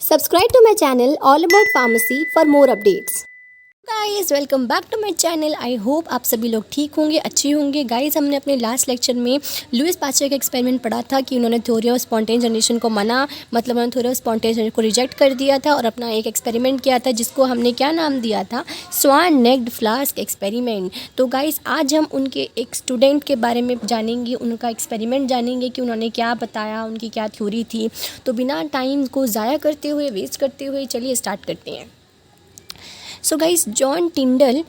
Subscribe to my channel all about pharmacy for more updates. Guys welcome back to my channel. I hope आप सभी लोग ठीक होंगे, अच्छे होंगे। गाइस हमने अपने लास्ट लेक्चर में लुईस पास्चर का एक्सपेरिमेंट पढ़ा था कि उन्होंने थ्योरी ऑफ स्पॉन्टेनियस जनरेशन को मतलब उन्होंने थ्योरी ऑफ स्पॉन्टेनियस जनरेशन को रिजेक्ट कर दिया था और अपना एक एक्सपेरिमेंट किया था जिसको हमने क्या नाम दिया था, स्वान नेक्ड फ्लास्क एक्सपेरिमेंट। तो गाइस आज हम उनके एक स्टूडेंट के बारे में जानेंगे, उनका एक्सपेरिमेंट जानेंगे कि उन्होंने क्या बताया, उनकी क्या थ्योरी थी। तो बिना टाइम को ज़ाया करते हुए, वेस्ट करते हुए चलिए स्टार्ट करते हैं। So guys, John Tyndall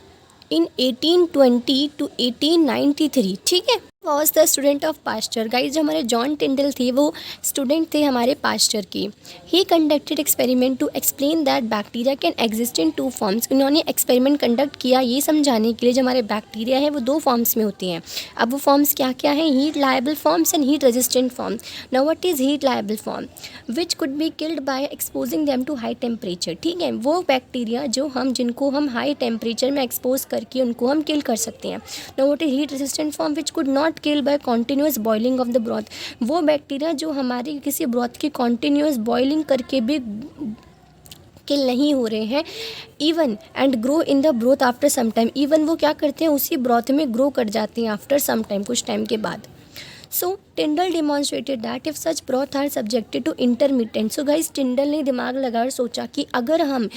in 1820 to 1893, ठीक है, was the student of Pasteur. Guys जो हमारे जॉन टिंडल थे वो स्टूडेंट थे हमारे पास्चर की। He conducted experiment to explain that bacteria can exist in two forms. उन्होंने एक्सपेरिमेंट कंडक्ट किया ये समझाने के लिए जो हमारे बैक्टीरिया है वो दो फॉर्म्स में होती हैं। अब वो फॉर्म्स क्या क्या हैं? Heat labile forms and heat resistant forms. Now what is heat labile form? Which could be killed by exposing them to high temperature. ठीक है, वो बैक्टीरिया जिनको हम हाई टेम्परेचर में एक्सपोज करके उनको हम किल कर सकते हैं। Now what is heat resistant form? Which could not kill by continuous boiling of the broth. वो बैक्टीरिया जो हमारी किसी ब्रॉथ की कॉन्टिन्यूस बॉइलिंग करके भी किल नहीं हो रहे हैं, even and grow in the broth after some time. Even वो क्या करते हैं, उसी ब्रॉथ में ग्रो कर जाते हैं आफ्टर सम टाइम, कुछ टाइम के बाद। So Tyndall demonstrated that if such broth are subjected to intermittent. So guys Tyndall ने दिमाग लगाकर सोचा कि अगर हम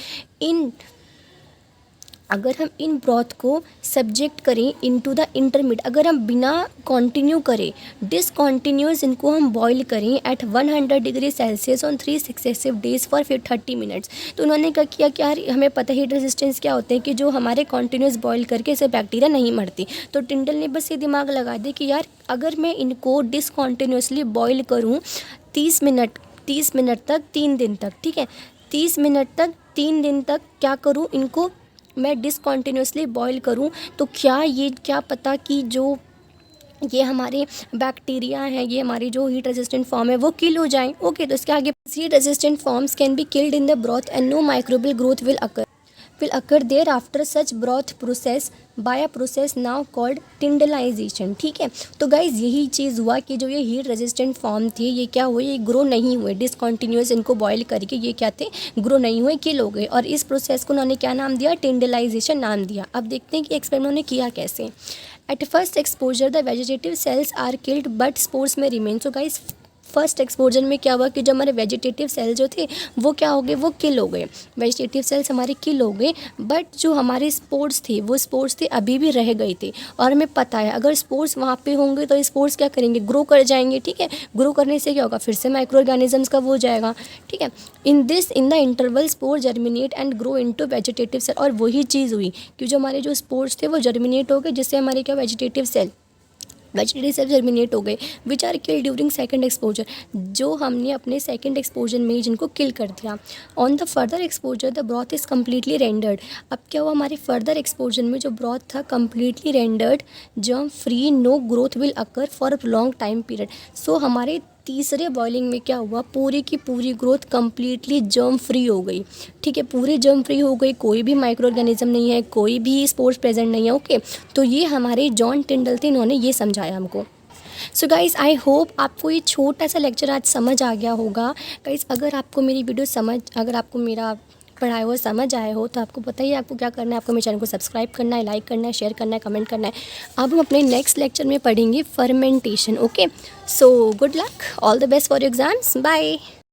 इन ब्रॉथ को सब्जेक्ट करें इनटू द इंटरमीडिएट, अगर हम बिना कंटिन्यू करें, डिसकंटिन्यूस इनको हम बॉईल करें at 100 degree Celsius on 3 successive days for 30 minutes. तो उन्होंने क्या किया कि यार हमें पता है हीट रेजिस्टेंस क्या होते हैं कि जो हमारे कंटिन्यूस बॉईल करके इसे बैक्टीरिया नहीं मरती। तो टिंडल ने बस ये दिमाग लगा दिया कि यार अगर मैं इनको डिसकंटिन्यूसली बॉईल करूँ 30 मिनट तक 3 दिन तक, ठीक है, 30 मिनट तक 3 दिन तक क्या करूँ, इनको मैं डिसकंटिन्यूसली बॉईल करूं, तो क्या पता कि जो ये हमारे बैक्टीरिया हैं, ये हमारी जो हीट रेजिस्टेंट फॉर्म है वो किल हो जाएं। ओके, तो इसके आगे heat resistant forms can be killed in the broth and no microbial growth will occur there after such broth process by a process now called tyndallization. ठीक है, तो गाइज यही चीज़ हुआ कि जो ये हीट रेजिस्टेंट फॉर्म थे ये क्या हुए, ये ग्रो नहीं हुए, डिसकंटिन्यूस इनको बॉईल करके ये क्या थे, ग्रो नहीं हुए, किल हो गए। और इस प्रोसेस को उन्होंने क्या नाम दिया, टिंडलाइजेशन नाम दिया। अब देखते हैं कि एक्सपेरिमेंट ने किया कैसे। At first exposure the vegetative cells are killed but spores में remain. So guys first exposure में क्या हुआ कि जो हमारे वेजिटेटिव सेल जो थे वो क्या हो गए, वो किल हो गए, वेजिटेटिव सेल्स हमारे किल हो गए, बट जो हमारे स्पोर्स थे वो स्पोर्स थे अभी भी रह गए थे। और हमें पता है अगर स्पोर्स वहाँ पे होंगे तो स्पोर्स क्या करेंगे, ग्रो कर जाएंगे। ठीक है, ग्रो करने से क्या होगा, फिर से माइक्रो ऑर्गेनिजम्स का वो हो जाएगा। ठीक है, in the interval spore germinate and grow into vegetative cell. और वही चीज़ हुई कि जो हमारे जो स्पोर्स थे वो जर्मिनेट हो गए, जिससे हमारे क्या वेजिटेटिव सेल जर्मिनेट हो गए, which are kill during second exposure. जो हमने अपने सेकंड एक्सपोजर में ही जिनको किल कर दिया। On the further exposure the broth is completely rendered. अब क्या हुआ, हमारे फर्दर एक्सपोजर में जो ब्रॉथ था completely rendered, germ free, no growth will occur for long time period. So हमारे तीसरे बॉइलिंग में क्या हुआ, पूरी की पूरी ग्रोथ कम्प्लीटली जर्म फ्री हो गई। ठीक है, पूरी जर्म फ्री हो गई, कोई भी माइक्रो ऑर्गेनिज्म नहीं है, कोई भी स्पोर्स प्रेजेंट नहीं है। ओके, तो ये हमारे जॉन टिंडल थे, इन्होंने ये समझाया हमको। सो गाइज़ आई होप आपको ये छोटा सा लेक्चर आज समझ आ गया होगा। गाइज़ अगर आपको मेरी वीडियो अगर आपको मेरा पढ़ाया हुआ समझ आया हो तो आपको पता ही है आपको क्या करना है। आपको मेरे चैनल को सब्सक्राइब करना है, लाइक करना है, शेयर करना है, कमेंट करना है। अब हम अपने नेक्स्ट लेक्चर में पढ़ेंगे fermentation. Okay, so good luck, all the best for your exams, bye.